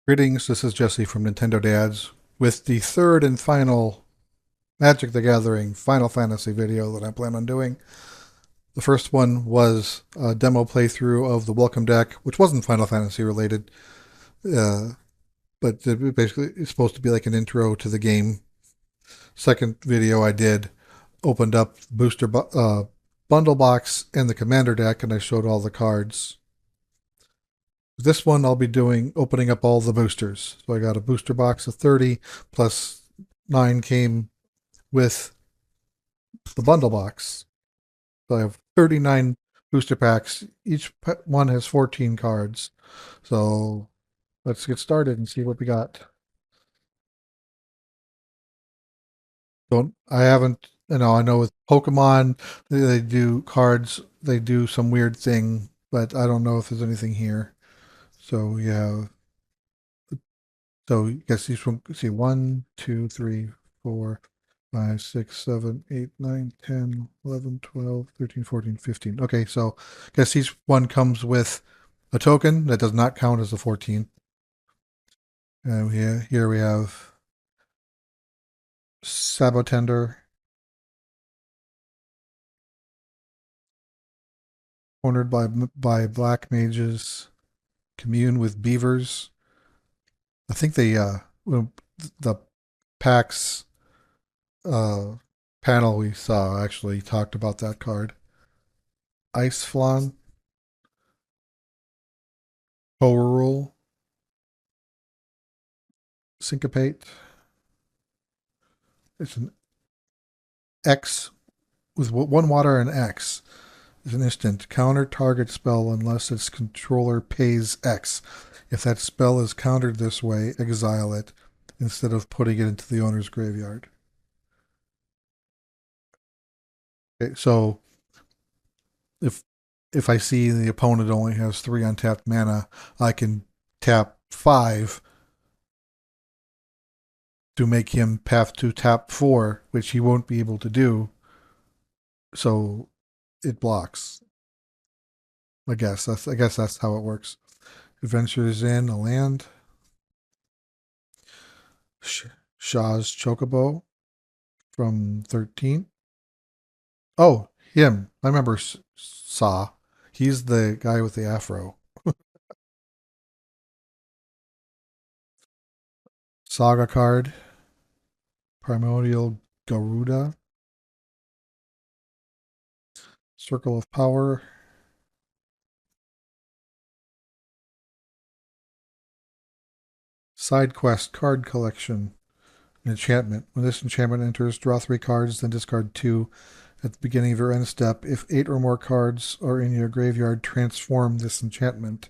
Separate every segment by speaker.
Speaker 1: Greetings, this is Jesse from Nintendo Dads with the third and final Magic the Gathering Final Fantasy video that I plan on doing. The first one was a demo playthrough of the Welcome Deck, which wasn't Final Fantasy related, but it basically it's supposed to be like an intro to the game. Second video I did opened up booster bundle box and the Commander deck, and I showed all the cards. This one I'll be opening up all the boosters. So I got a booster box of 30 plus 9 came with the bundle box. So I have 39 booster packs. Each one has 14 cards. So let's get started and see what we got. I know with Pokemon, they do cards, they do some weird thing, but I don't know if there's anything here. So yeah. So you guys see 1, 2, 3, 4, 5, 6, 7, 8, 9, 10, 11, 12, 13, 14, 15. Okay, so I guess each one comes with a token that does not count as a 14. And here we have Sabotender, cornered by black mages, commune with beavers. I think the PAX panel we saw actually talked about that card. Ice Flan, Power Rule, Syncopate. It's an X with 1 water and X. It's an instant. Counter target spell unless its controller pays X. If that spell is countered this way, exile it instead of putting it into the owner's graveyard. Okay, so if I see the opponent only has 3 untapped mana, I can tap 5 to make him have to tap 4, which he won't be able to do. So it blocks. I guess that's how it works. Adventures in a land. Shaw's Chocobo from 13. Oh, him. I remember Saw. He's the guy with the afro. Saga card. Primordial Garuda. Circle of Power. Side quest card collection. An enchantment. When this enchantment enters, draw 3 cards, then discard 2 at the beginning of your end step. If 8 or more cards are in your graveyard, transform this enchantment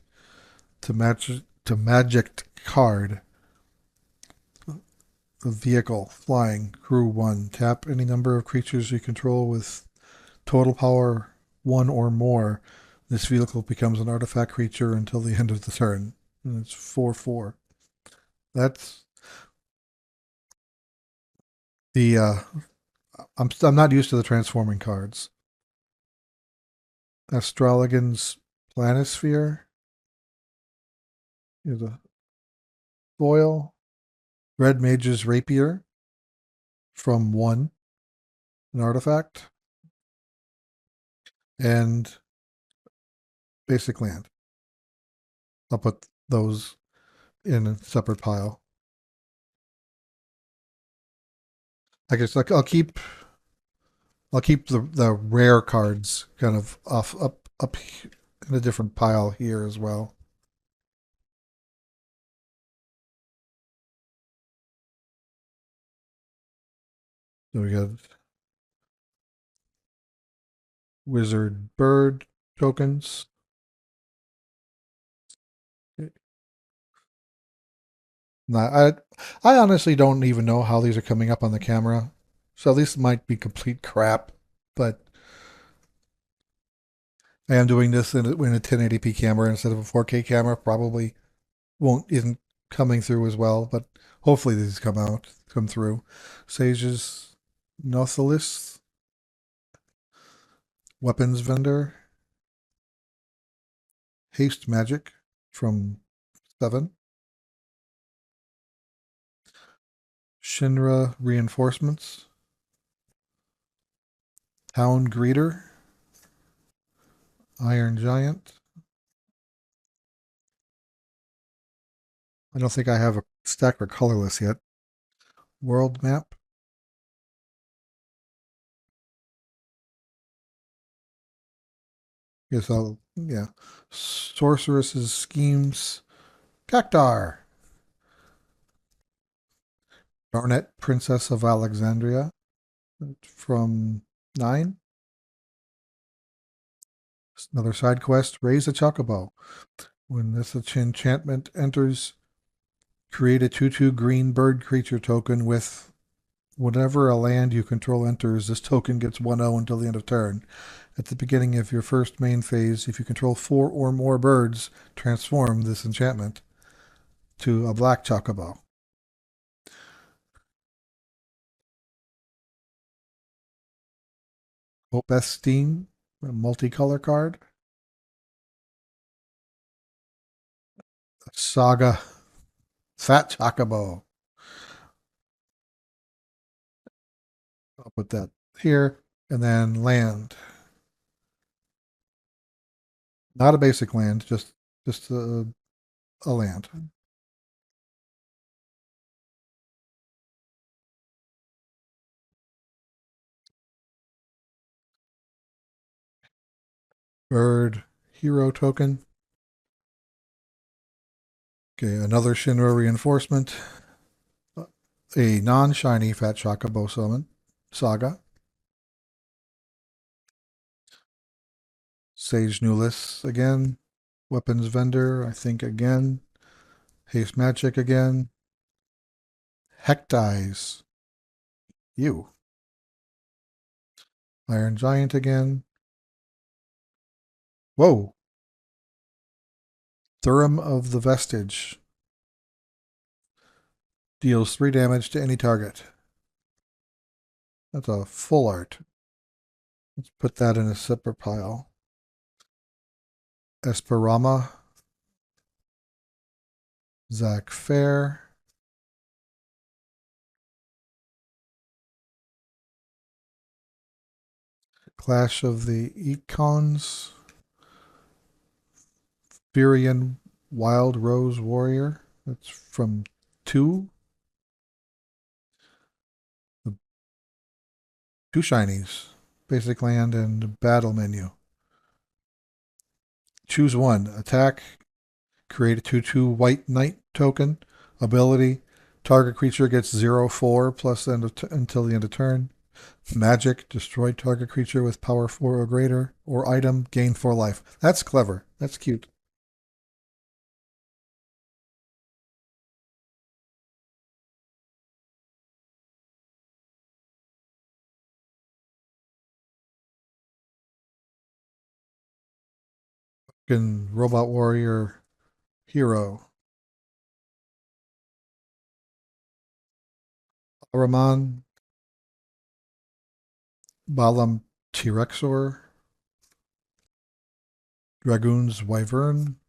Speaker 1: to magic card. The vehicle, flying, crew 1. Tap any number of creatures you control with total power 1 or more. This vehicle becomes an artifact creature until the end of the turn. And it's 4/4. That's the I'm not used to the transforming cards. Astrologan's Planisphere. Here's a foil. Red Mage's Rapier from 1, an artifact. And basic land. I'll put those in a separate pile. I guess I'll keep the rare cards kind of up in a different pile here as well. So we got Wizard Bird tokens. Now, I honestly don't even know how these are coming up on the camera, so these might be complete crap, but I am doing this in a 1080p camera instead of a 4K camera. Probably isn't coming through as well, but Hopefully these come through. Sage's Nothilis, Weapons Vendor, Haste Magic from 7, Shinra Reinforcements, Town Greeter, Iron Giant. I don't think I have a stack for colorless yet. World Map. Yes, yeah. Sorceress's Schemes, Cactar. Garnet, Princess of Alexandria from 9. Another side quest, Raise a Chocobo. When this enchantment enters, create a 2/2 green bird creature token with whenever a land you control enters, this token gets 1/0 until the end of turn. At the beginning of your first main phase, if you control 4 or more birds, transform this enchantment to a black chocobo. Opestein, a multicolor card. Saga, Fat Chocobo. I'll put that here. And then land. Not a basic land, just a land. Bird hero token. Okay, another Shinra reinforcement. A non-shiny Fat Chocobo summon. Saga. Sage Nulis again. Weapons Vendor, I think again. Haste Magic again. Hectize. You. Iron Giant again. Whoa. Thurum of the Vestige. Deals 3 damage to any target. That's a full art. Let's put that in a separate pile. Esperama. Zach Fair. Clash of the Econs. Furian Wild Rose Warrior. That's from 2. 2 shinies. Basic land and battle menu. Choose one. Attack. Create a 2/2 white knight token. Ability. Target creature gets 0/4 plus until the end of turn. Magic. Destroy target creature with power 4 or greater. Or item. Gain 4 life. That's clever. That's cute. Fucking Robot Warrior Hero. Araman. Balam T-Rexor. Dragoon's Wyvern.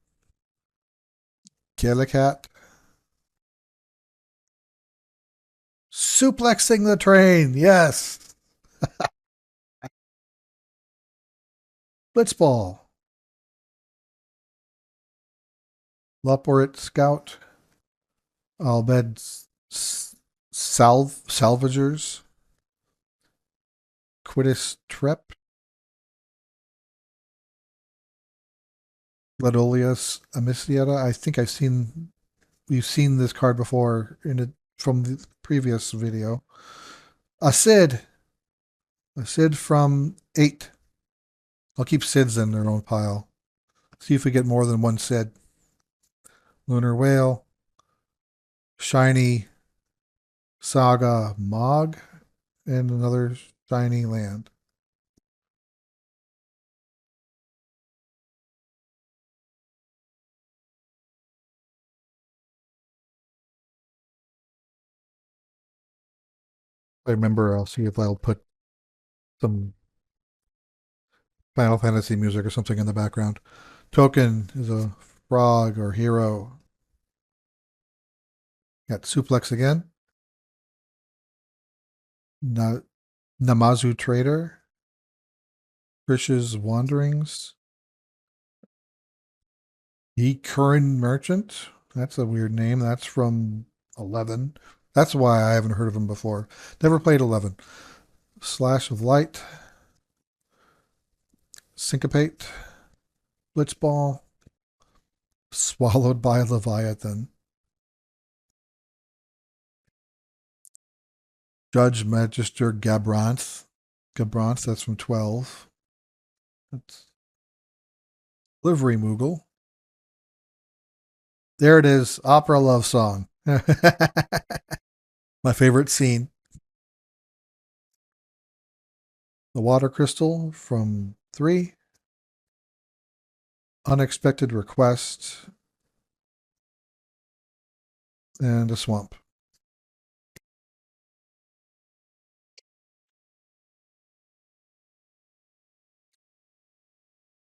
Speaker 1: Gillicat. Suplexing the train. Yes. Blitzball. Luporit Scout. Albed Salvagers. Quittis Trep. Ladolius Amiciata. I think we've seen this card before in it from the previous video. A Sid. A Sid from 8. I'll keep Sids in their own pile. See if we get more than one Sid. Lunar Whale. Shiny Saga Mog. And another shiny land. I remember, I'll see if I'll put some Final Fantasy music or something in the background. Token is a frog or hero. Got Suplex again. Na- Namazu Trader. Krish's Wanderings. Curran Merchant. That's a weird name. That's from 11. That's why I haven't heard of him before. Never played 11. Slash of Light. Syncopate. Blitzball. Swallowed by Leviathan. Judge Magister Gabranth. Gabranth, that's from 12. That's Livery Moogle. There it is. Opera love song. My favorite scene. The Water Crystal from 3. Unexpected Request. And a Swamp.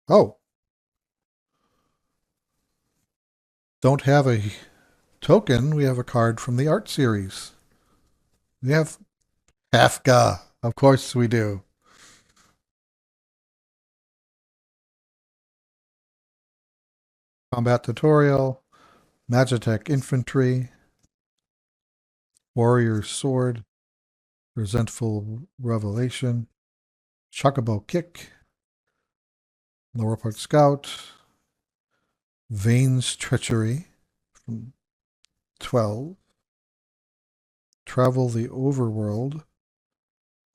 Speaker 1: Oh, don't have a token. We have a card from the art series. We have Kafka. Of course we do. Combat Tutorial. Magitech Infantry. Warrior Sword. Resentful Revelation. Chocobo Kick. Lower Part Scout. Vane's Treachery from 12. Travel the Overworld.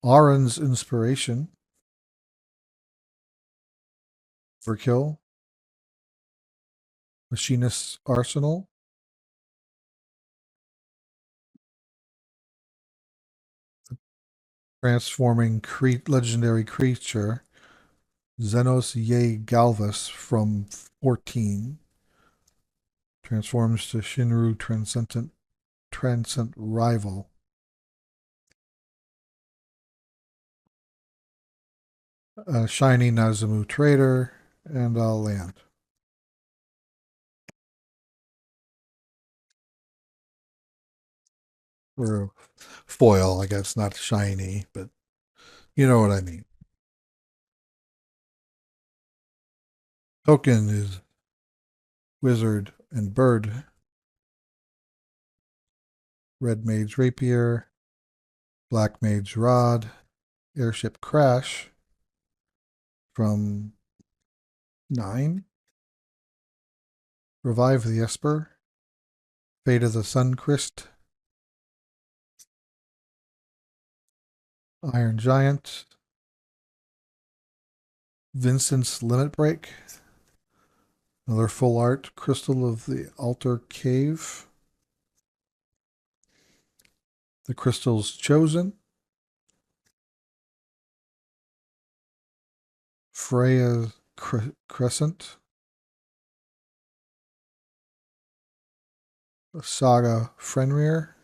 Speaker 1: Auron's Inspiration. Overkill. Machinist's Arsenal. Transforming legendary creature. Xenos Ye Galvus from 14. Transforms to Shinru Transcendent Rival. Shiny Nazumu Trader, and I'll land. Or foil, I guess, not shiny, but you know what I mean. Token is Wizard and Bird. Red Mage Rapier. Black Mage Rod. Airship Crash from 9. Revive the Esper. Fate of the Sunchrist. Iron Giant. Vincent's Limit Break. Another full art Crystal of the Altar Cave. The Crystals Chosen. Freya Crescent. Saga Fenrir.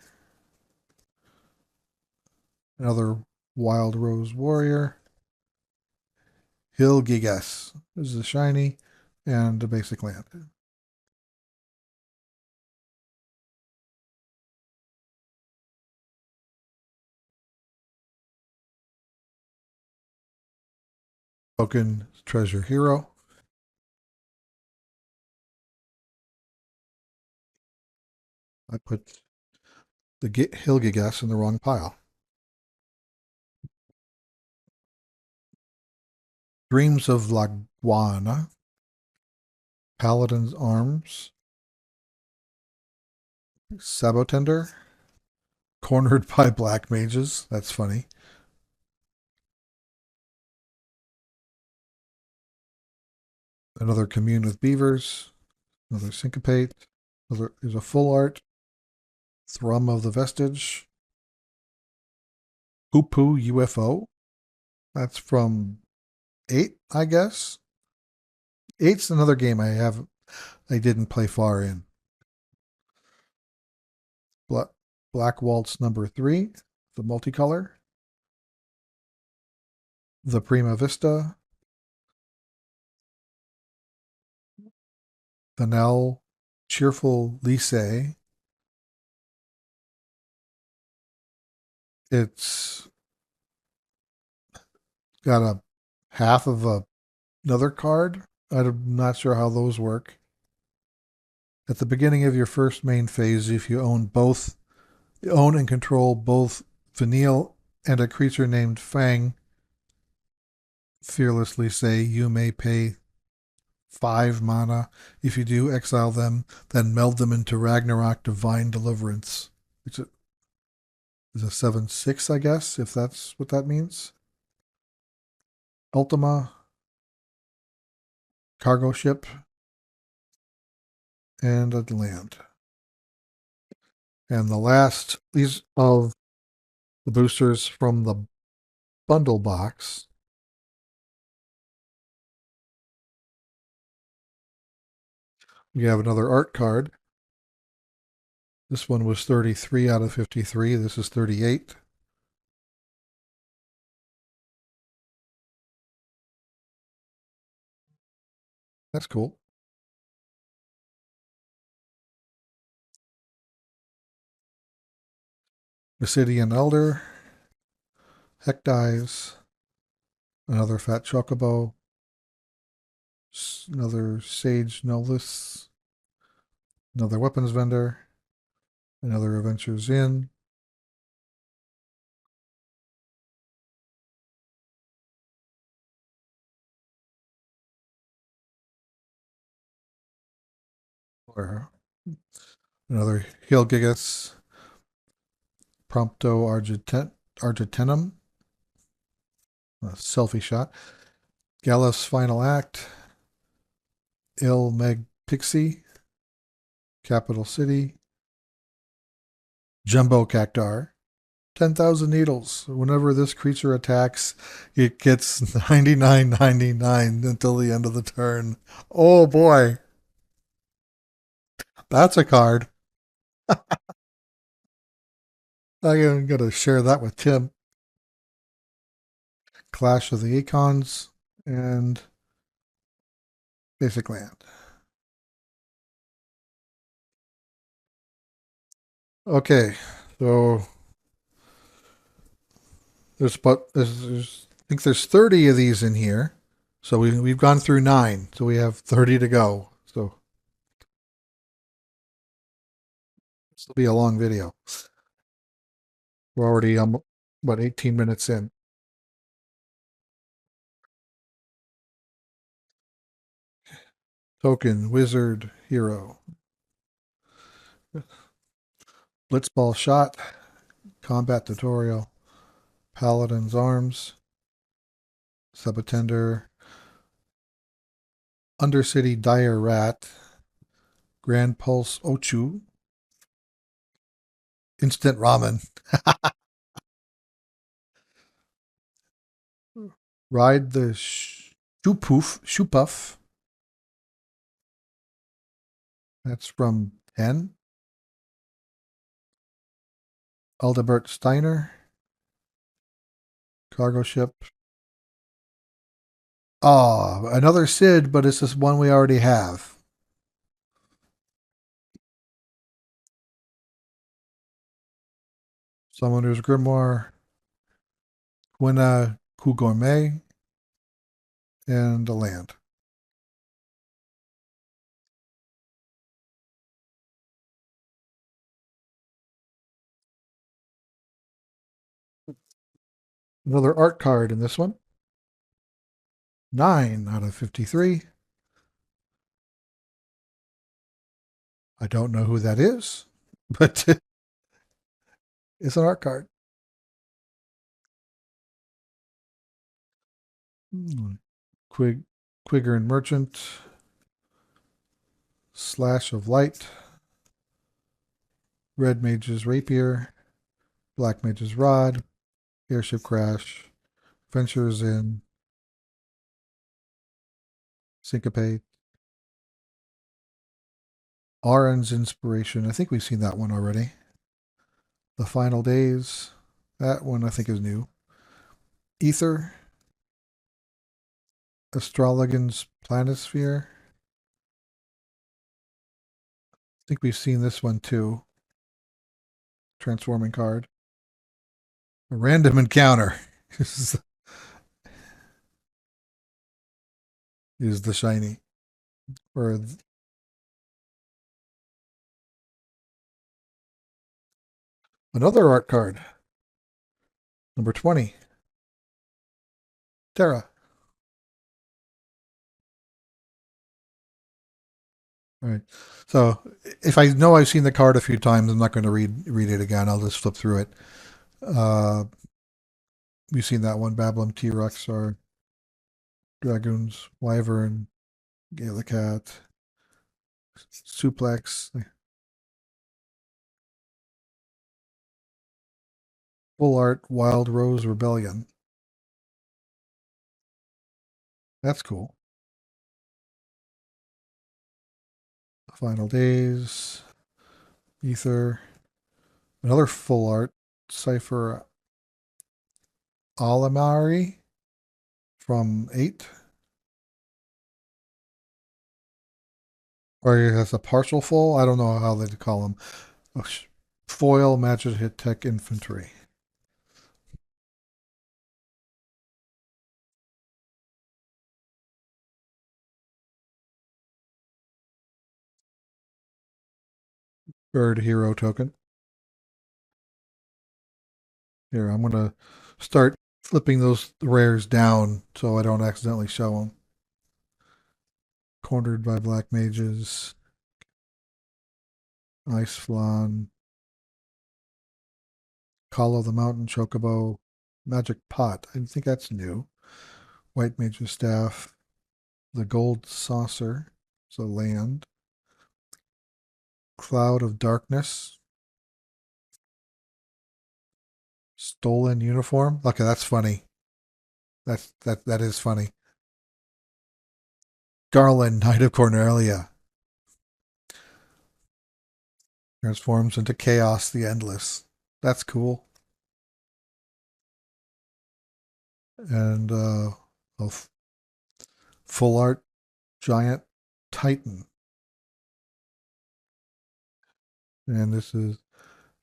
Speaker 1: Another Wild Rose Warrior. Hilgigas. This is a shiny and a basic land. Token Treasure Hero. I put the Hilgigas in the wrong pile. Dreams of Laguana. Paladin's Arms. Sabotender. Cornered by Black Mages. That's funny. Another Commune with Beavers. Another Syncopate. There's a full art. Thrum of the Vestige. Poo UFO. That's from 8, I guess. 8's another game I didn't play far in. Black Waltz number 3. the multicolor, the Prima Vista, the now cheerful Lycée. It's got a half of another card. I'm not sure how those work. At the beginning of your first main phase, if you own and control both Vanille and a creature named Fang, fearlessly say you may pay 5 mana. If you do, exile them, then meld them into Ragnarok Divine Deliverance, which is a 7/6, I guess, if that's what that means. Ultima, cargo ship, and a land. And the last, these of the boosters from the bundle box. We have another art card. This one was 33 out of 53. This is 38. That's cool. Basidian Elder, Heck Dives, another Fat Chocobo, another Sage Nolis, another Weapons Vendor, another Adventures Inn, or another Heal Gigas, Prompto Argentinum, a selfie shot, Gallus Final Act, Il Meg Pixie, Capital City, Jumbo Cactar, 10,000 needles. Whenever this creature attacks, it gets 99.99 until the end of the turn. Oh boy. That's a card. I'm going to share that with Tim. Clash of the Icons and Basic Land. Okay, so I think there's 30 of these in here. So we've gone through 9, so we have 30 to go. So this will be a long video. We're already 18 minutes in. Token, Wizard, Hero. Blitzball Shot, Combat Tutorial, Paladin's Arms, Subattender, Undercity Dire Rat, Grand Pulse Ochu, Instant Ramen, Ride the Shoepuff. That's from 10. Aldebert Steiner, Cargo Ship. Oh, another Sid, but it's this one we already have. Summoner's Grimoire, Gwena Gourmet, and a land. Another art card in this one. 9 out of 53. I don't know who that is, but it's an art card. Quigger and Merchant, Slash of Light, Red Mage's Rapier, Black Mage's Rod, Airship Crash, Ventures in, Syncopate, Aron's Inspiration. I think we've seen that one already. The Final Days, That one I think is new. Ether, Astrologan's Planisphere. I think we've seen this one too. Transforming card. A random encounter is the shiny. Or another art card. Number 20. Terra. All right. So if I know I've seen the card a few times, I'm not going to read it again. I'll just flip through it. You've seen that one, Babylon, T-Rex, or Dragoons, Wyvern, Galicat, Suplex, Full Art, Wild Rose Rebellion. That's cool. Final Days, Ether, another Full Art, Cypher Alamari from 8. Or he has a partial full. I don't know how they call them. Foil Magic Hit Tech Infantry. Bird Hero token. Here, I'm going to start flipping those rares down so I don't accidentally show them. Cornered by Black Mages. Ice Flan. Call of the Mountain Chocobo. Magic Pot. I think that's new. White Mage's Staff. The Gold Saucer. It's a land. Cloud of Darkness. Stolen Uniform. Okay, that's funny. That is funny. Garland, Knight of Cornelia. Transforms into Chaos the Endless. That's cool. And a full art giant Titan. And this is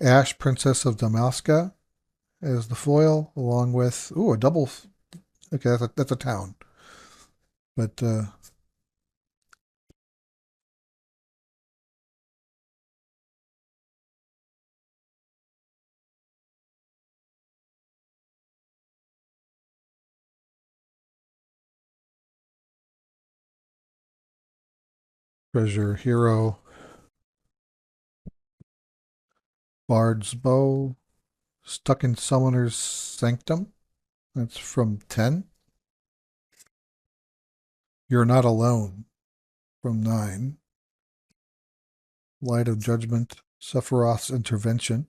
Speaker 1: Ash, Princess of Damaska, as the foil, along with a double. Okay, that's a town, but Treasure Hero, Bard's Bow, Stuck in Summoner's Sanctum. That's from 10. You're Not Alone from 9. Light of Judgment, Sephiroth's Intervention.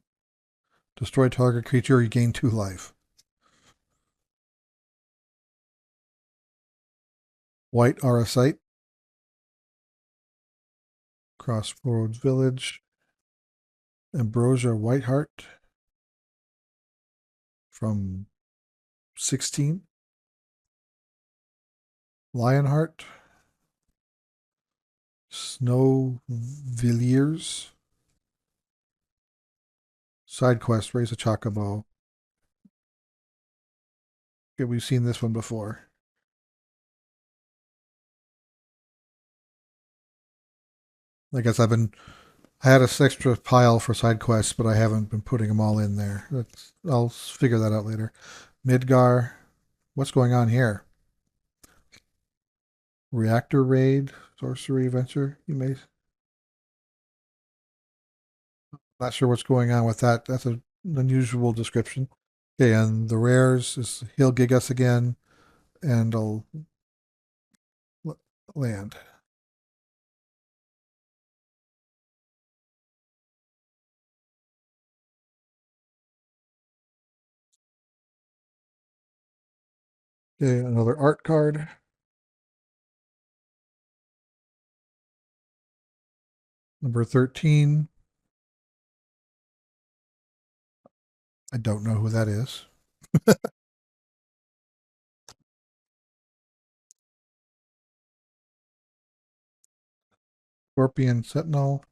Speaker 1: Destroy target creature, you gain 2 life. White Arasite, Crossroads Village, Ambrosia Whiteheart from 16. Lionheart, Snow Villiers, Side Quest, Raise a Chocobo. Okay, we've seen this one before. I guess I had a extra pile for side quests, but I haven't been putting them all in there. I'll figure that out later. Midgar, what's going on here? Reactor Raid, Sorcery Venture. You may not sure what's going on with that. That's an unusual description. Okay, and the rares is He'll Gig Us Again and a land. Okay, another art card. Number 13. I don't know who that is. Scorpion Sentinel.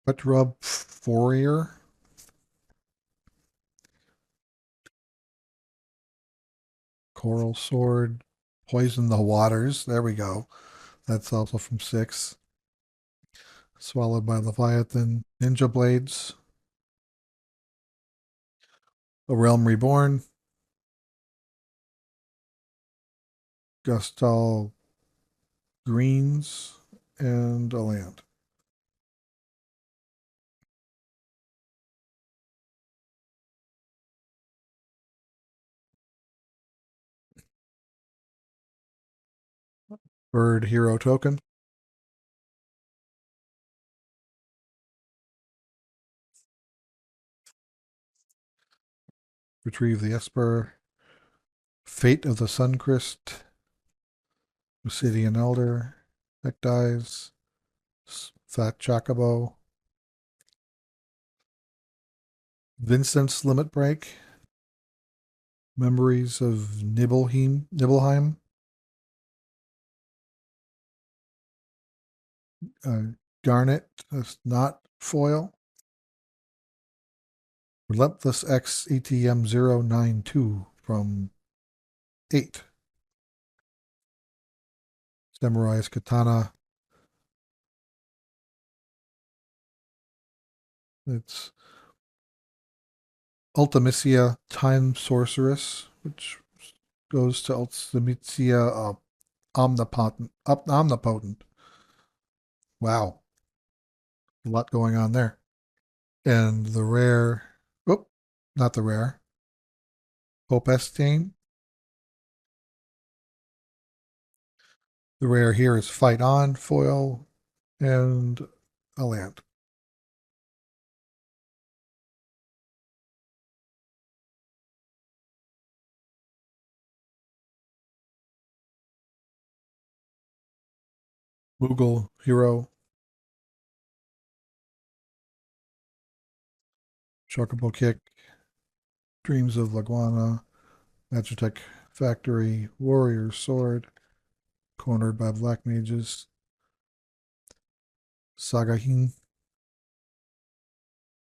Speaker 1: Wet Rub Fourier. Coral Sword. Poison the Waters. There we go. That's also from 6. Swallowed by Leviathan. Ninja Blades. A Realm Reborn. Gustal Greens. And a land. Bird Hero Token. Retrieve the Esper. Fate of the Suncrist. Obsidian Elder. Deck dies. Fat Chocobo. Vincent's Limit Break. Memories of Nibelheim. Garnet, that's not foil. Relentless X ATM 092 from 8. Samurai's Katana. It's Ultimisia Time Sorceress, which goes to Ultimisia Omnipotent. Wow. A lot going on there. And the rare, oh, not the rare, Popestain. The rare here is Fight On, foil, and a land. Moogle Hero. Chocobo Kick. Dreams of Laguana. Magitech Factory. Warrior Sword. Cornered by Black Mages. Sagahin.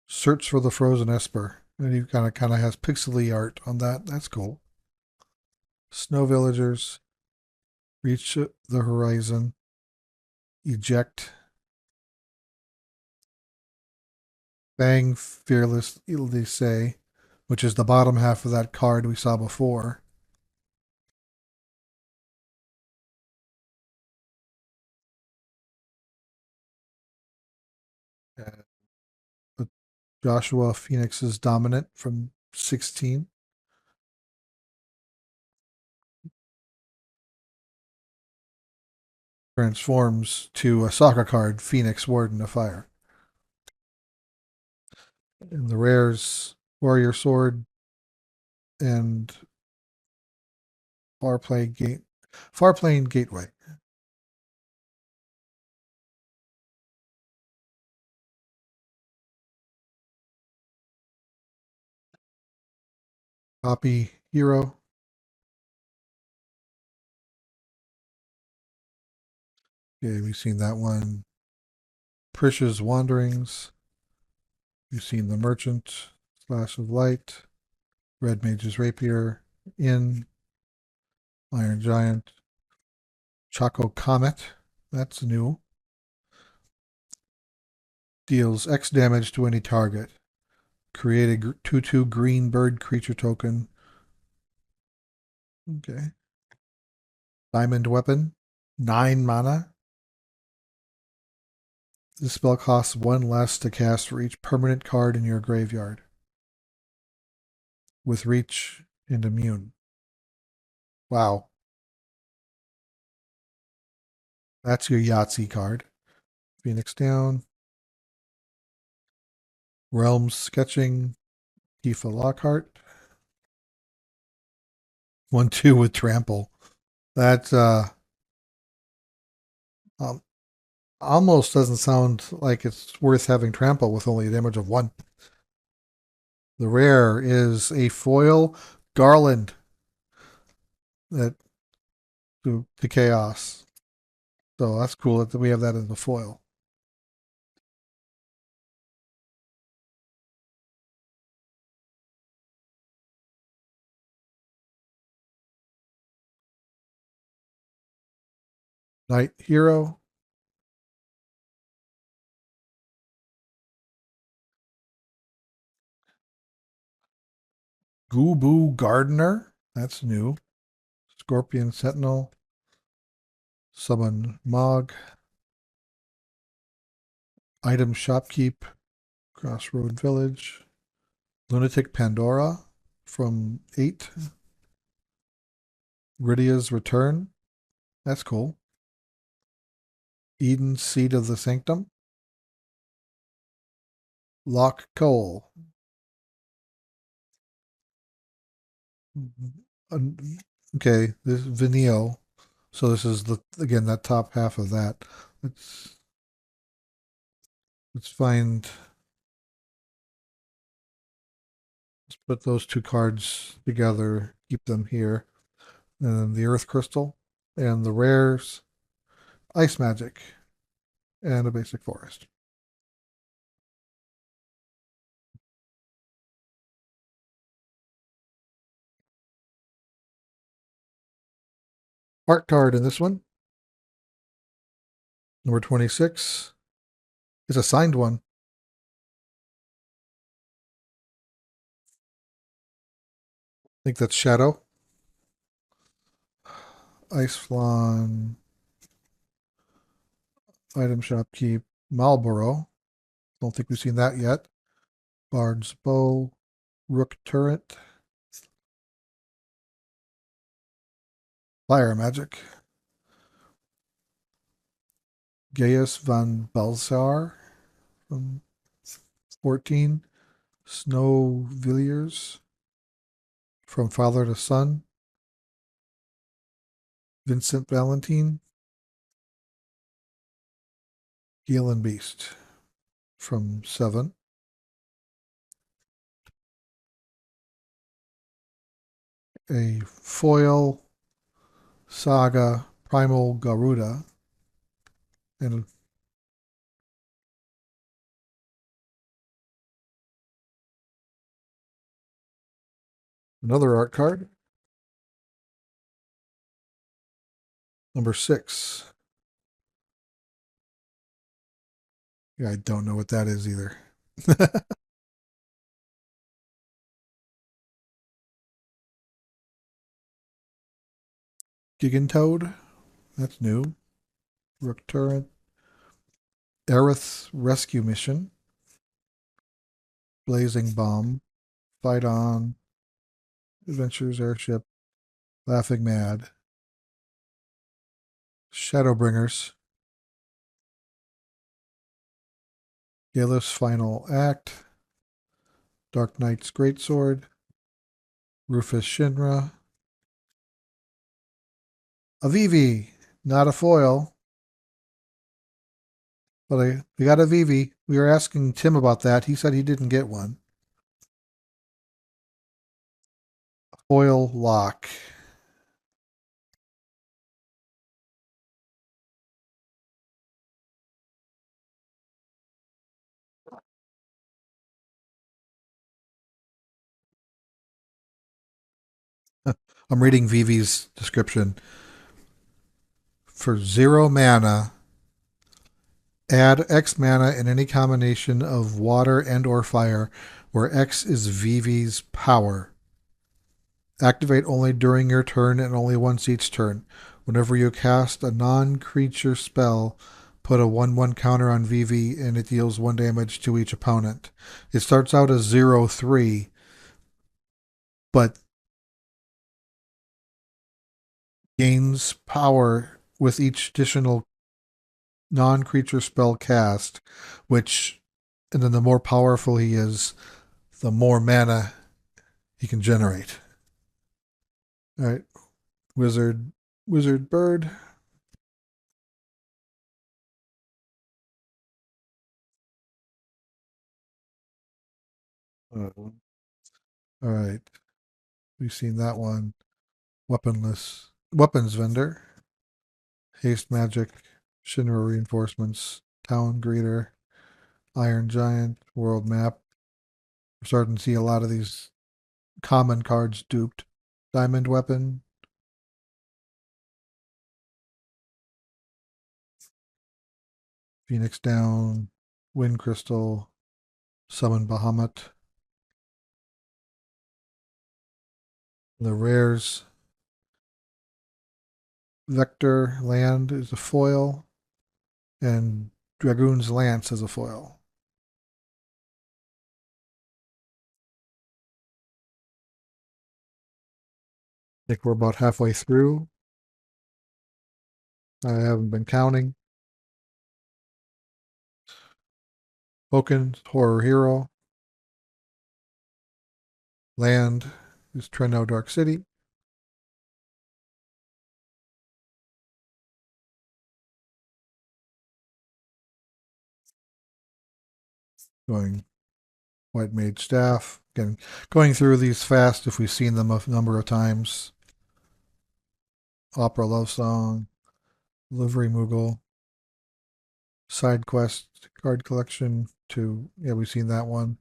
Speaker 1: Search for the Frozen Esper. And he kind of has pixely art on that. That's cool. Snow Villagers. Reach the Horizon. Eject. Bang Fearless Ilse, which is the bottom half of that card we saw before. Joshua Phoenix's Dominant from 16. Transforms to a soccer card, Phoenix Warden of Fire. And the rares, Warrior Sword and Farplane Gateway. Copy Hero. Okay, we've seen that one. Prisha's Wanderings. We've seen The Merchant, Slash of Light, Red Mage's Rapier, In, Iron Giant, Choco Comet. That's new. Deals X damage to any target. Create a 2/2 green bird creature token. Okay. Diamond Weapon. 9 mana. This spell costs 1 less to cast for each permanent card in your graveyard. With reach and immune. Wow. That's your Yahtzee card. Phoenix down. Realms Sketching. Tifa Lockhart. 1/2 with Trample. That's um Almost doesn't sound like it's worth having trample with only a damage of 1. The rare is a foil garland that to chaos. So that's cool that we have that in the foil. Knight Hero. Goobu Gardener. That's new. Scorpion Sentinel. Summon Mog. Item Shopkeep. Crossroad Village. Lunatic Pandora from 8. Rydia's Return. That's cool. Eden Seed of the Sanctum. Lock Cole. Okay, this is Vineo. So this is the again that top half of that. Let's let's find let's put those two cards together, keep them here. And then the Earth Crystal and the rares, Ice Magic, and a basic forest. Art card in this one, number 26, is a signed one. I think that's Shadow. Ice Flan, Item Shopkeep, Marlboro. Don't think we've seen that yet. Bard's Bow, Rook Turret, Fire Magic, Gaius von Balsar from 14, Snow Villiers from Father to Son, Vincent Valentine, Galen Beast from 7, a foil Saga Primal Garuda, and another art card, number 6. Yeah, I don't know what that is either. Gigantoad, that's new. Rook Turret, Aerith's Rescue Mission, Blazing Bomb, Fight On, Adventures Airship, Laughing Mad, Shadowbringers, Galif's Final Act, Dark Knight's Greatsword, Rufus Shinra, Avivi, not a foil, but we got Avivi. We were asking Tim about that. He said he didn't get one. Foil Lock. I'm reading Vivi's description. For 0 mana, add X mana in any combination of water and or fire, where X is Vivi's power. Activate only during your turn and only once each turn. Whenever you cast a non-creature spell, put a 1/1 counter on Vivi and it deals 1 damage to each opponent. It starts out as 0/3, but gains power with each additional non-creature spell cast, and then the more powerful he is, the more mana he can generate. All right, wizard bird. All right. We've seen that one. Weaponless. Weapons vendor. Haste magic. Shinra reinforcements. Town greeter. Iron giant. World map. We're starting to see a lot of these common cards duped. Diamond weapon. Phoenix down. Wind crystal. Summon Bahamut. The rares. Vector land is a foil. And Dragoon's Lance as a foil. I think we're about halfway through. I haven't been counting. Tokens, Horror Hero. Land is Treno Dark City. Going White Mage Staff. Again, going through these fast if we've seen them a number of times. Opera Love Song. Livery Moogle. Side Quest card collection to, yeah, we've seen that one.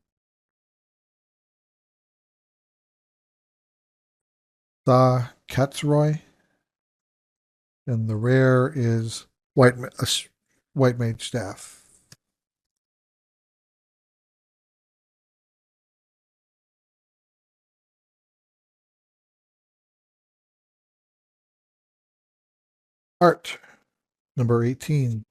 Speaker 1: The Katsroy. And the rare is White Mage Staff. Art, number 18.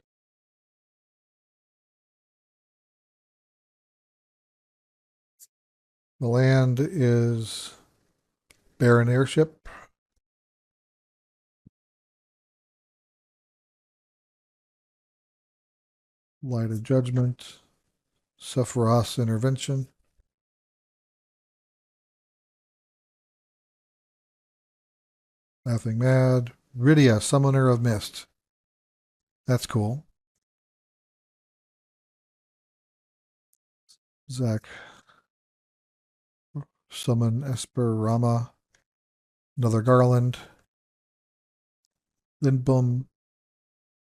Speaker 1: The land is Baron Airship. Light of Judgment. Sephiroth's Intervention. Laughing Mad. Rydia, Summoner of Mist. That's cool. Zach. Summon Esper Rama. Another Garland. Lindblom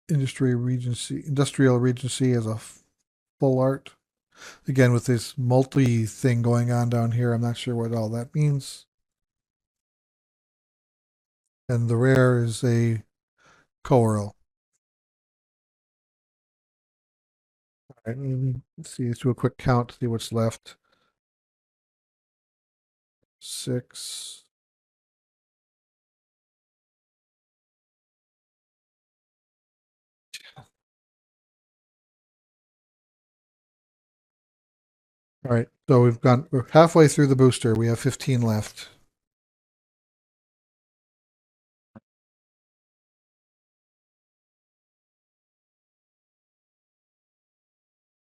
Speaker 1: Industrial Regency as a full art. Again, with this multi thing going on down here, I'm not sure what all that means. And the rare is a Coral. All right, let's see, let's do a quick count, see what's left. 6. All right, so we're halfway through the booster. We have 15 left.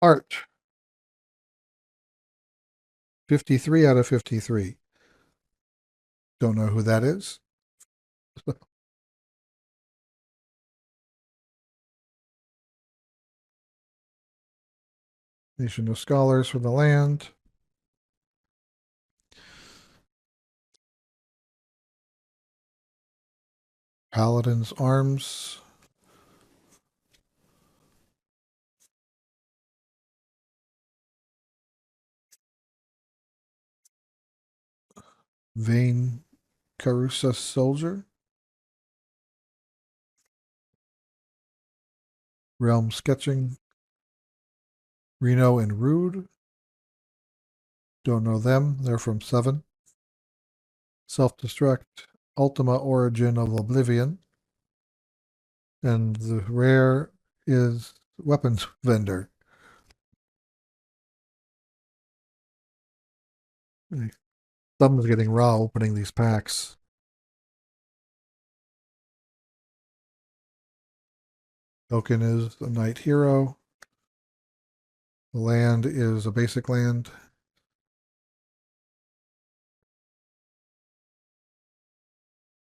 Speaker 1: Art. 53 out of 53. Don't know who that is. Nation of Scholars for the land. Paladin's Arms. Vane Carusa Soldier. Realm Sketching. Reno and Rude. Don't know them. They're from 7. Self-Destruct. Ultima Origin of Oblivion. And the rare is Weapons Vendor. Thumb's getting raw opening these packs. Token is a Knight Hero. The land is a basic land.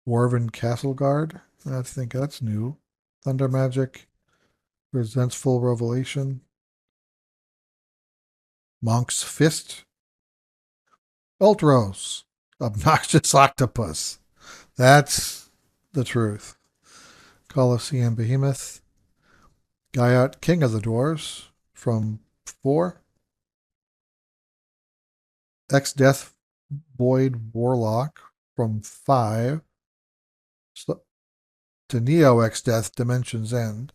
Speaker 1: Dwarven Castle Guard. I think that's new. Thunder Magic. Resentful Revelation. Monk's Fist. Ultros, obnoxious octopus. That's the truth. Colosseum Behemoth, Gaiot, King of the Dwarves from 4, X Death Void Warlock from 5, to Neo X Death Dimensions End,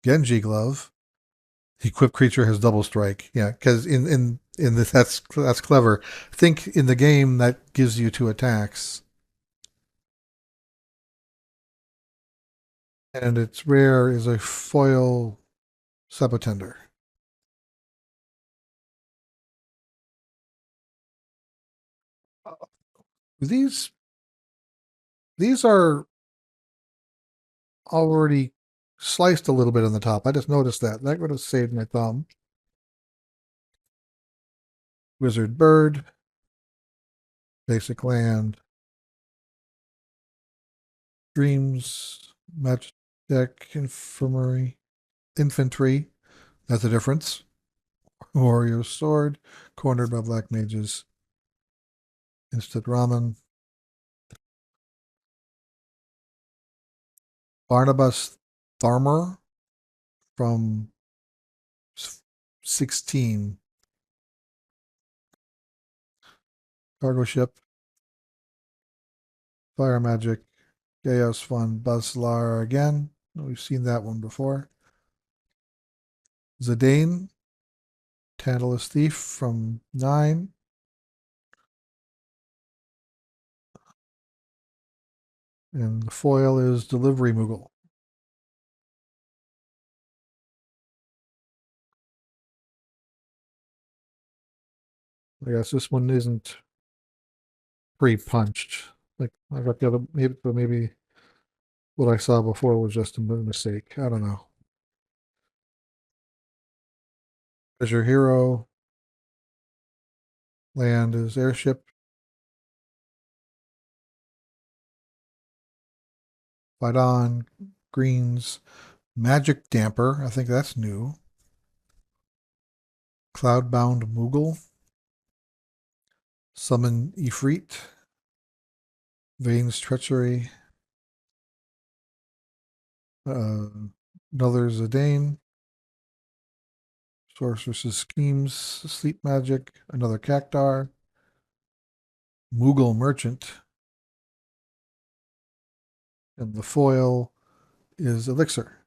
Speaker 1: Genji Glove, equipped creature has double strike. Yeah, because in this that's clever. I think in the game that gives you 2 attacks, and its rare is a foil Subtender. These these are already sliced a little bit on the top. I just noticed that. That would have saved my thumb. Wizard Bird, Basic Land, Dreams, Magic Deck, Infantry. That's the difference. Warrior Sword, cornered by Black Mages. Instant Ramen. Barnabas Farmer from 16. Cargo Ship. Fire Magic. Chaos Fun. Buzzlar again. We've seen that one before. Zidane. Tantalus Thief from 9. And the foil is Delivery Moogle. I guess this one isn't pre-punched. Like I got the other, maybe what I saw before was just a mistake. I don't know. As your hero, land is airship. Fight on, greens, magic damper. I think that's new. Cloudbound Moogle. Summon Ifrit. Vane's Treachery. Another Zidane. Sorceress's Schemes, Sleep Magic. Another Cactar. Moogle Merchant. And the foil is Elixir.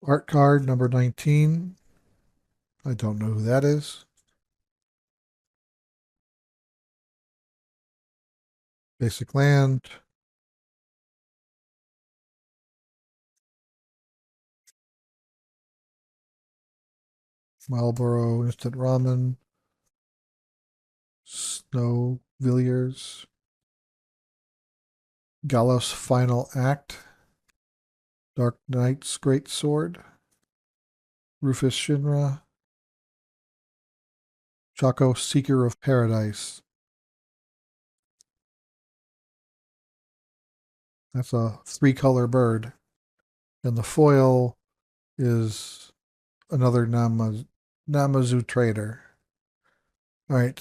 Speaker 1: Art card number 19. I don't know who that is. Basic land. Marlboro Instant Ramen. Snow Villiers. Gallos Final Act. Dark Knight's Great Sword. Rufus Shinra. Chaco Seeker of Paradise. That's a 3-color bird. And the foil is another Namazu trader. All right.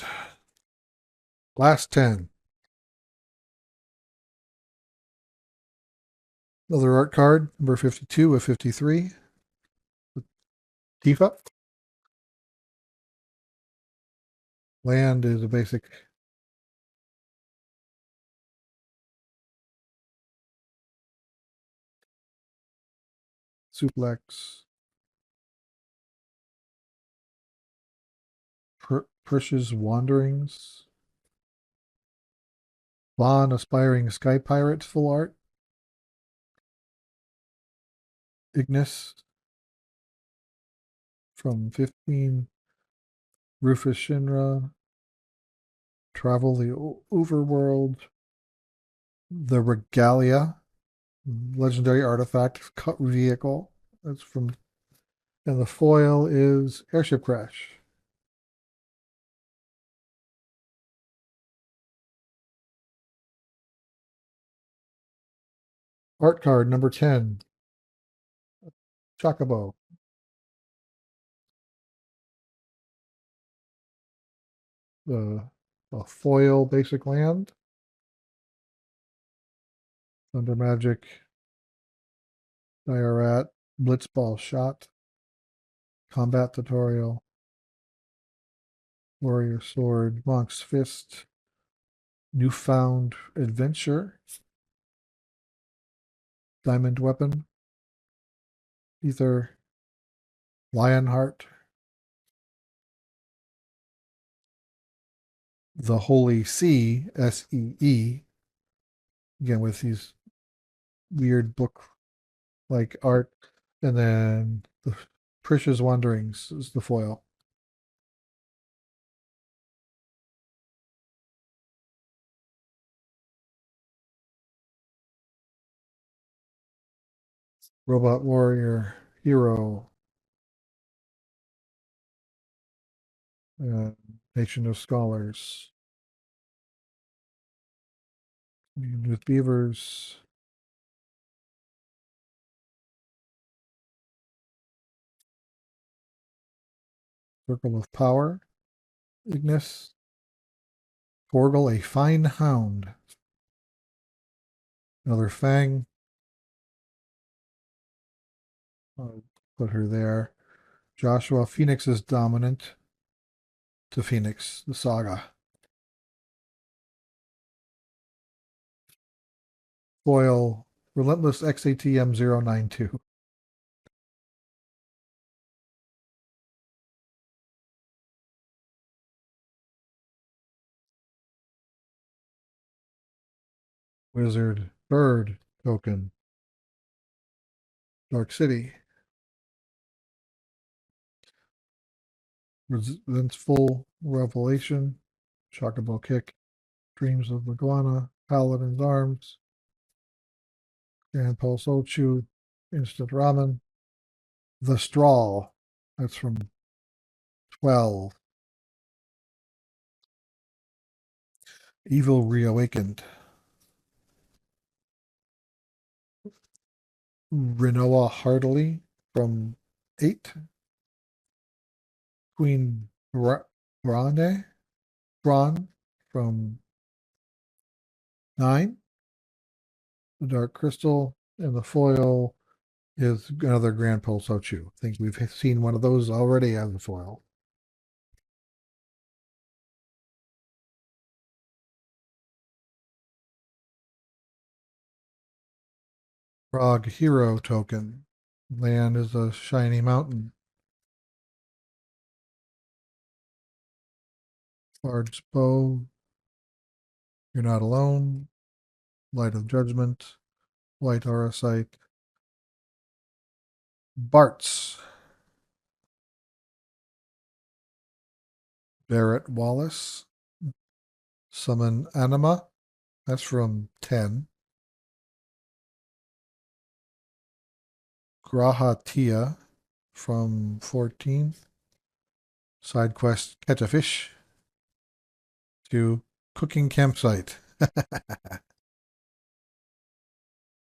Speaker 1: Last 10. Another art card, number 52 of 53. Tifa. Land is a basic. Suplex. Persh's Wanderings. Vaughn Aspiring Sky Pirate full art. Ignis from 15. Rufus Shinra. Travel the Overworld. The Regalia. Legendary Artifact Vehicle. That's from. And the foil is Airship Crash. Art card number 10. Chocobo. A foil basic land. Thunder Magic. Dirat. Blitzball Shot. Combat Tutorial. Warrior Sword. Monk's Fist. Newfound Adventure. Diamond Weapon. Ether. Lionheart. The Holy See, SEE. Again, with these weird book-like art. And then the Prisha's Wanderings is the foil. Robot Warrior Hero. Nation of Scholars. With Beavers. Circle of Power. Ignis. Torgal, a Fine Hound. Another Fang. I'll put her there. Joshua, Phoenix is dominant. To Phoenix, the Saga. Foil, Relentless XATM 092. Wizard, Bird token. Dark City. Resentful Revelation. Chocobo Kick. Dreams of Iguana. Paladin's Arms. Grand Pulse Ochu. Instant Ramen. The Straw. That's from 12. Evil Reawakened. Renoa Heartily from 8. Queen Brande. Braun from 9. The Dark Crystal. And the foil is another Grand Pulse Ochu. I think we've seen one of those already as a foil. Frog Hero token. Land is a shiny mountain. Bard's Bow. You're Not Alone. Light of Judgment. White Aura Sight. Bart's. Barrett Wallace. Summon Anima. That's from 10. Graha Tia from 14. Side quest Catch a Fish. To Cooking Campsite.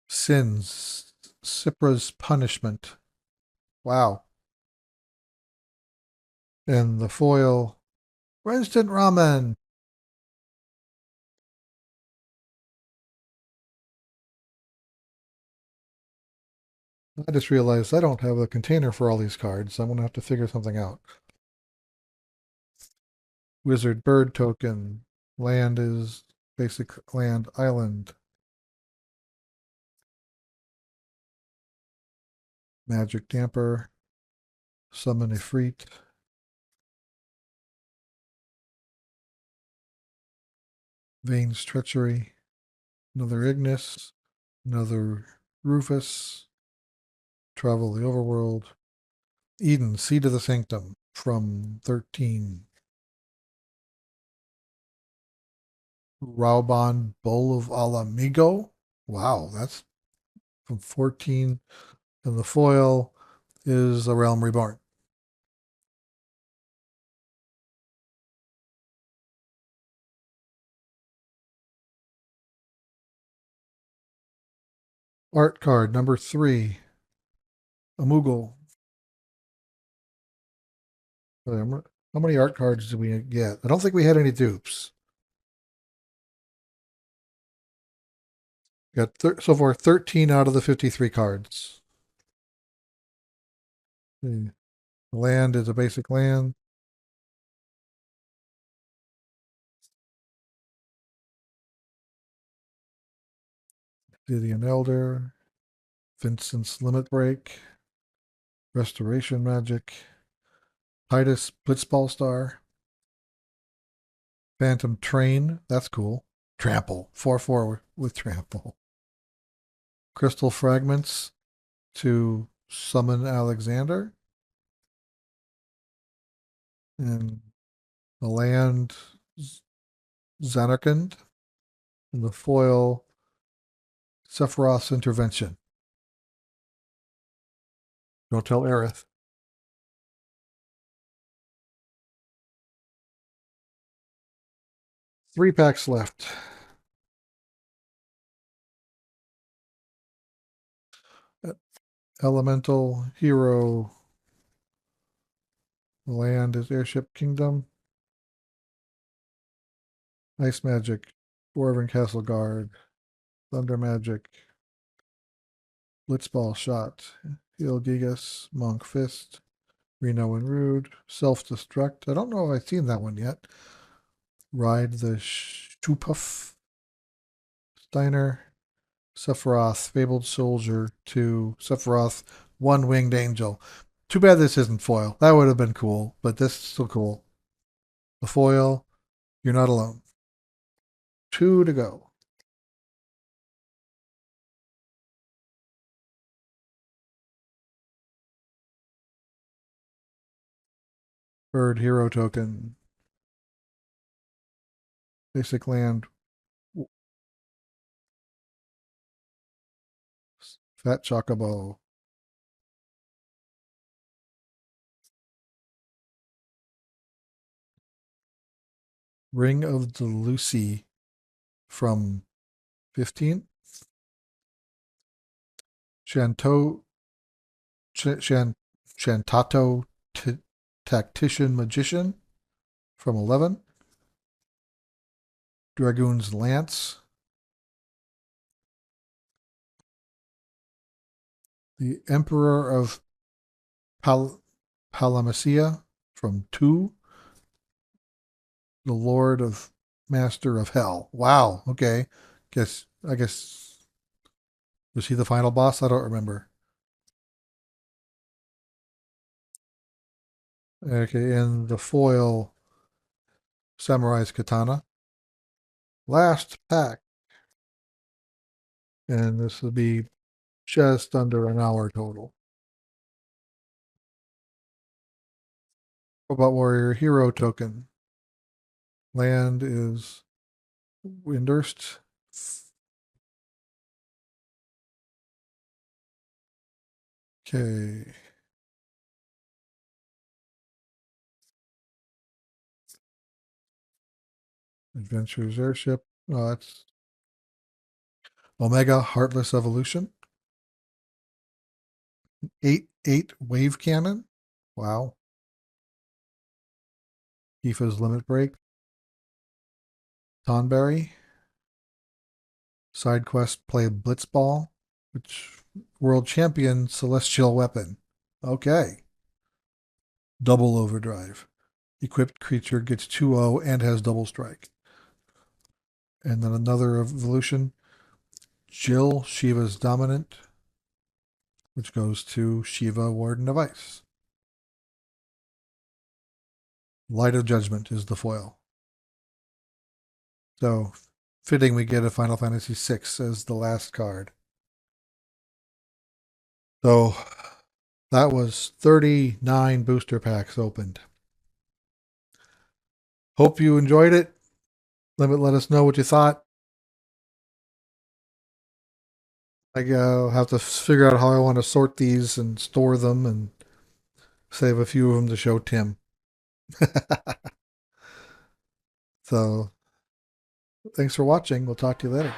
Speaker 1: Sins. Sipra's Punishment. Wow. And the foil. Instant Ramen. I just realized I don't have a container for all these cards. I'm going to have to figure something out. Wizard Bird token. Land is basic land island. Magic Damper. Summon Ifrit. Vane's Treachery. Another Ignis. Another Rufus. Travel the Overworld. Eden, Seed of the Sanctum from 13. Rauban, Bowl of Alamigo. Wow, that's from 14. And the foil is A Realm Reborn. Art card number 3. A Moogle. How many art cards did we get? I don't think we had any dupes. We got so far 13 out of the 53 cards. The land is a basic land. Gideon Elder. Vincent's Limit Break. Restoration Magic. Titus Blitzball Star. Phantom Train. That's cool. Trample. 4/4 with Trample. Crystal Fragments to summon Alexander. And the land Zanarkand. And the foil Sephiroth's Intervention. Don't tell Aerith. Three packs left. Elemental Hero. Land is Airship Kingdom. Ice Magic. Dwarven Castle Guard. Thunder Magic. Blitzball Shot. Heal Gigas. Monk Fist. Reno and Rude. Self-Destruct. I don't know if I've seen that one yet. Ride the Shupuff. Steiner. Sephiroth, Fabled Soldier to Sephiroth, One Winged Angel. Too bad this isn't foil. That would have been cool, but this is still cool. The foil, You're Not Alone. 2 to go. Bird Hero Token. Basic land. Fat Chocobo. Ring of the Lucy from 15. Shantato Tactician Magician from 11. Dragoon's Lance. The Emperor of Palamacia from 2. The Lord of Master of Hell. Wow. Okay. I guess was he the final boss? I don't remember. Okay, and the foil Samurai's Katana. Last pack. And this will be just under an hour total. Robot Warrior Hero Token. Land is Windurst. Okay. Adventures Airship. Oh, that's Omega Heartless Evolution. 8/8 Wave Cannon. Wow. Tifa's Limit Break. Tonberry. Side quest play Blitzball, which world champion celestial weapon. Okay. Double overdrive. Equipped creature gets 2/0 and has double strike. And then another evolution. Jill, Shiva's dominant, which goes to Shiva, Warden of Ice. Light of Judgment is the foil. So, fitting we get a Final Fantasy VI as the last card. So, that was 39 booster packs opened. Hope you enjoyed it. Let us know what you thought. I'll have to figure out how I want to sort these and store them and save a few of them to show Tim. So, thanks for watching. We'll talk to you later.